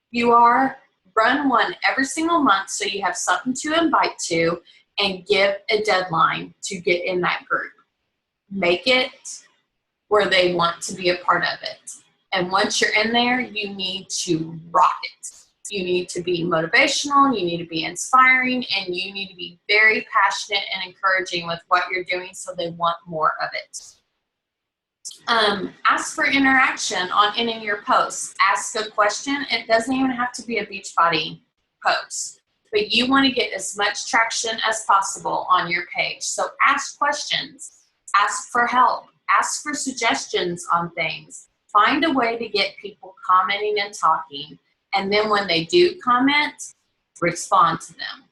you are, run one every single month so you have something to invite to, and give a deadline to get in that group. Make it where they want to be a part of it. And once you're in there, you need to rock it. You need to be motivational, you need to be inspiring, and you need to be very passionate and encouraging with what you're doing so they want more of it. Ask for interaction on any of your posts. Ask a question. It doesn't even have to be a Beachbody post, but you want to get as much traction as possible on your page. So ask questions, ask for help, ask for suggestions on things. Find a way to get people commenting and talking. And then when they do comment, respond to them.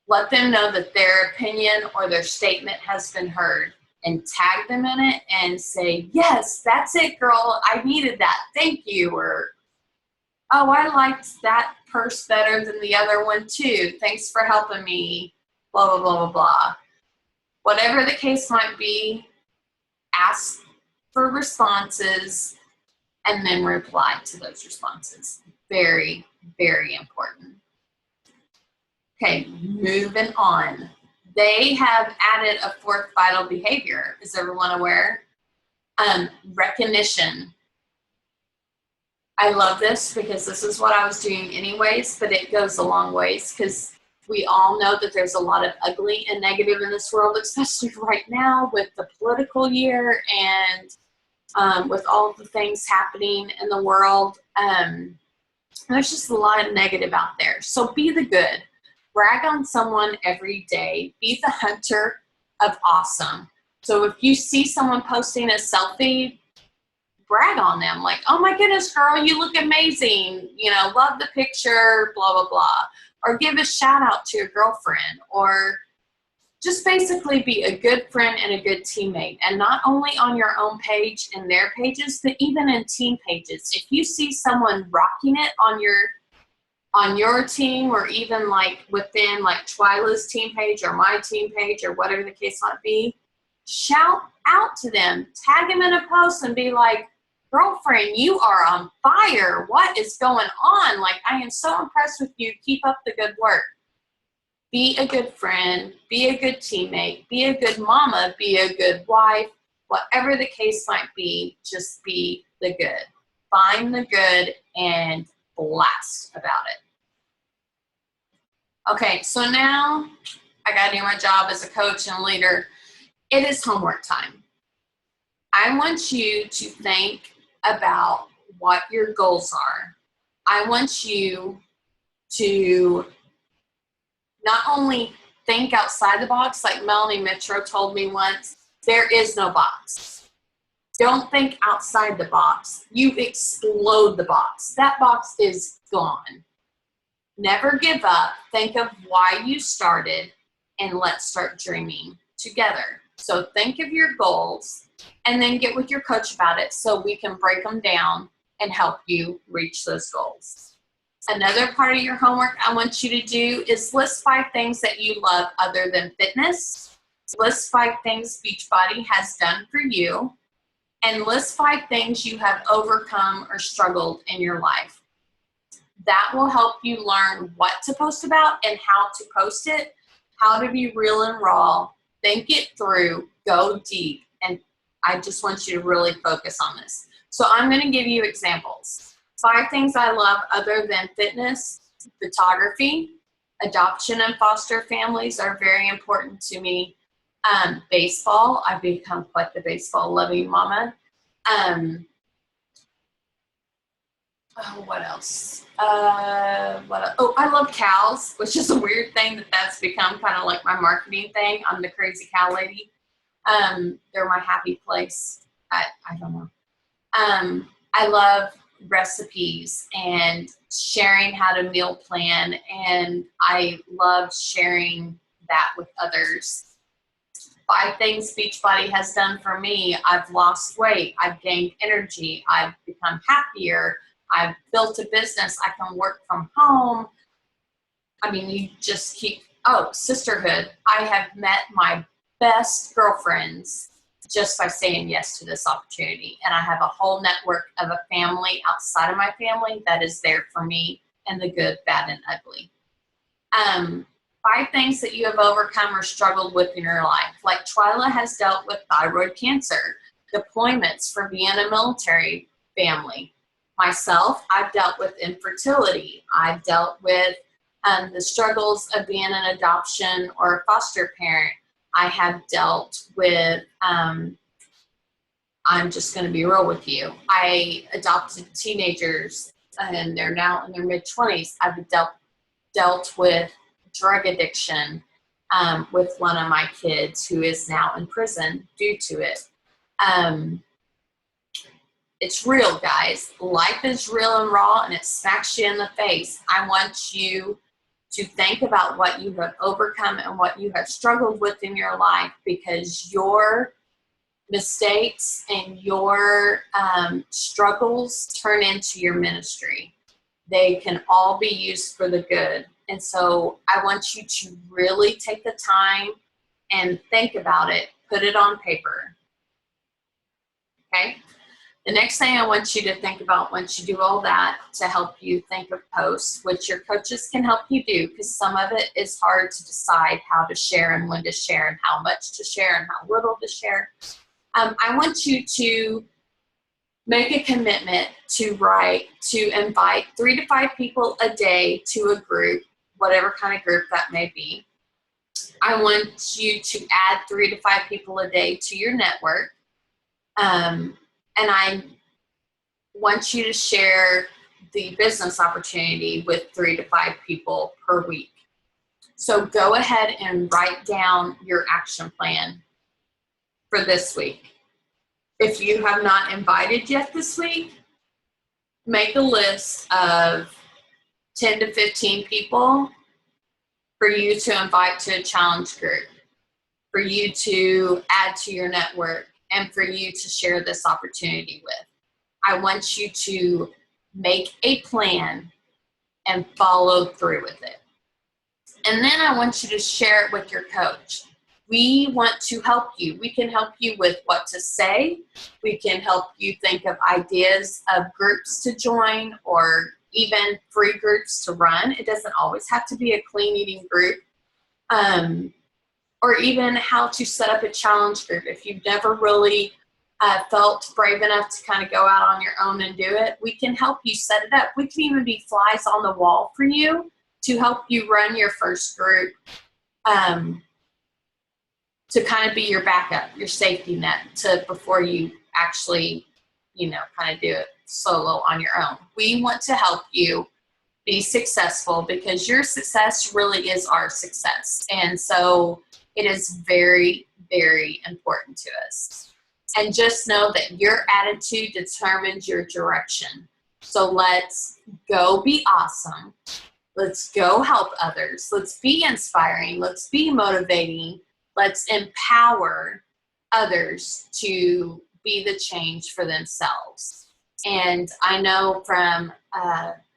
Let them know that their opinion or their statement has been heard, and tag them in it and say, yes, that's it, girl. I needed that. Thank you. Or, oh, I liked that purse better than the other one too. Thanks for helping me. Blah, blah, blah, blah, blah. Whatever the case might be, ask for responses and then reply to those responses. Very, very important. Okay, moving on. They have added a fourth vital behavior. Is everyone aware? Recognition. I love this because this is what I was doing anyways, but it goes a long ways because we all know that there's a lot of ugly and negative in this world, especially right now with the political year and with all of the things happening in the world. There's just a lot of negative out there. So be the good. Brag on someone every day. Be the hunter of awesome. So if you see someone posting a selfie, brag on them. Like, oh my goodness, girl, you look amazing. You know, love the picture, blah, blah, blah. Or give a shout out to your girlfriend. Or just basically be a good friend and a good teammate. And not only on your own page and their pages, but even in team pages. If you see someone rocking it on your team, or even like within like Twyla's team page or my team page or whatever the case might be, shout out to them, tag them in a post and be like, girlfriend, you are on fire. What is going on? Like, I am so impressed with you. Keep up the good work. Be a good friend, be a good teammate, be a good mama, be a good wife, whatever the case might be, just be the good. Find the good and blast about it. Okay, so now I gotta do my job as a coach and leader. It is homework time. I want you to think about what your goals are. I want you to not only think outside the box, like Melanie Mitro told me once, there is no box. Don't think outside the box. You explode the box. That box is gone. Never give up. Think of why you started, and let's start dreaming together. So think of your goals and then get with your coach about it so we can break them down and help you reach those goals. Another part of your homework I want you to do is list 5 things that you love other than fitness. List 5 things Beachbody has done for you. And list 5 things you have overcome or struggled in your life. That will help you learn what to post about and how to post it, how to be real and raw, think it through, go deep. And I just want you to really focus on this. So I'm going to give you examples. 5 things I love other than fitness: photography, adoption and foster families are very important to me. Baseball, I've become quite the baseball loving mama. What else? Oh, I love cows, which is a weird thing that's become kind of like my marketing thing. I'm the crazy cow lady. They're my happy place. I don't know. I love recipes and sharing how to meal plan, and I love sharing that with others. 5 things Beachbody has done for me: I've lost weight, I've gained energy, I've become happier, I've built a business, I can work from home. I mean, you just keep, sisterhood. I have met my best girlfriends just by saying yes to this opportunity. And I have a whole network of a family outside of my family that is there for me in the good, bad, and ugly. 5 things that you have overcome or struggled with in your life. Like Twyla has dealt with thyroid cancer, deployments for being a military family. Myself, I've dealt with infertility. I've dealt with the struggles of being an adoption or a foster parent. I have dealt with, I'm just going to be real with you. I adopted teenagers and they're now in their mid-20s. I've dealt with drug addiction with one of my kids who is now in prison due to it. It's real, guys. Life is real and raw, and it smacks you in the face. I want you to think about what you have overcome and what you have struggled with in your life, because your mistakes and your struggles turn into your ministry. They can all be used for the good. And so I want you to really take the time and think about it, put it on paper. Okay? The next thing I want you to think about once you do all that to help you think of posts, which your coaches can help you do, because some of it is hard to decide how to share and when to share and how much to share and how little to share. I want you to make a commitment to invite 3 to 5 people a day to a group, whatever kind of group that may be. I want you to add 3 to 5 people a day to your network. And I want you to share the business opportunity with 3 to 5 people per week. So go ahead and write down your action plan for this week. If you have not invited yet this week, make a list of 10 to 15 people for you to invite to a challenge group. for you to add to your network, and for you to share this opportunity with. I want you to make a plan and follow through with it. And then I want you to share it with your coach. We want to help you. We can help you with what to say. We can help you think of ideas of groups to join, or even free groups to run. It doesn't always have to be a clean eating group. Or even how to set up a challenge group. If you've never really felt brave enough to kind of go out on your own and do it, we can help you set it up. We can even be flies on the wall for you to help you run your first group, to kind of be your backup, your safety net before you actually, kind of do it solo on your own. We want to help you be successful, because your success really is our success. And so it is very, very important to us. And just know that your attitude determines your direction. So let's go be awesome. Let's go help others. Let's be inspiring. Let's be motivating. Let's empower others to be the change for themselves. And I know from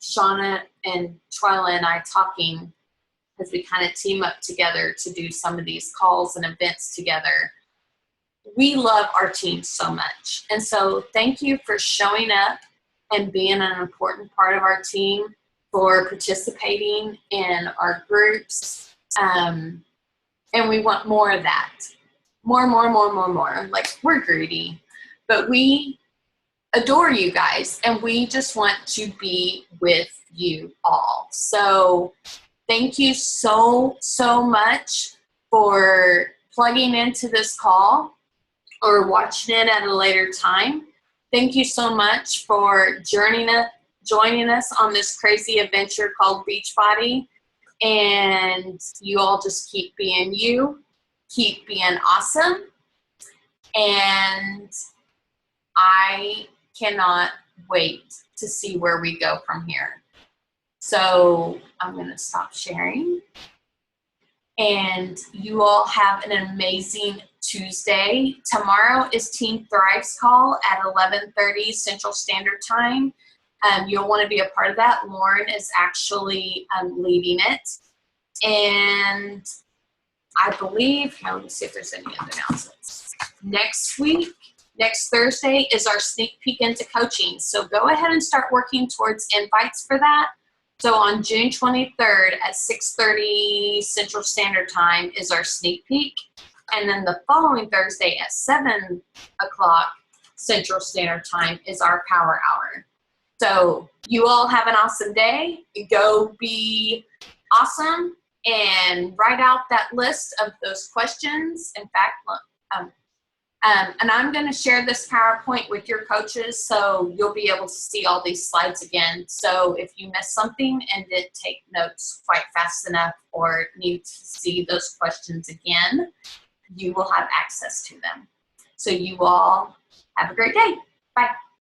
Shauna and Twyla and I talking, as we kind of team up together to do some of these calls and events together, we love our team so much. And so thank you for showing up and being an important part of our team, for participating in our groups. And we want more of that. More. Like, we're greedy, but we adore you guys, and we just want to be with you all. So thank you so much for plugging into this call or watching it at a later time. Thank you so much for joining us on this crazy adventure called Beachbody. And you all just keep being you, keep being awesome. And I cannot wait to see where we go from here. So I'm going to stop sharing. And you all have an amazing Tuesday. Tomorrow is Team Thrive's call at 11:30 Central Standard Time. You'll want to be a part of that. Lauren is actually leading it. And I believe, let me see if there's any other announcements. Next Thursday is our sneak peek into coaching. So go ahead and start working towards invites for that. So on June 23rd at 6:30 Central Standard Time is our sneak peek. And then the following Thursday at 7 o'clock Central Standard Time is our power hour. So you all have an awesome day. Go be awesome and write out that list of those questions. In fact, and I'm going to share this PowerPoint with your coaches, so you'll be able to see all these slides again. So if you missed something and didn't take notes quite fast enough, or need to see those questions again, you will have access to them. So you all have a great day. Bye.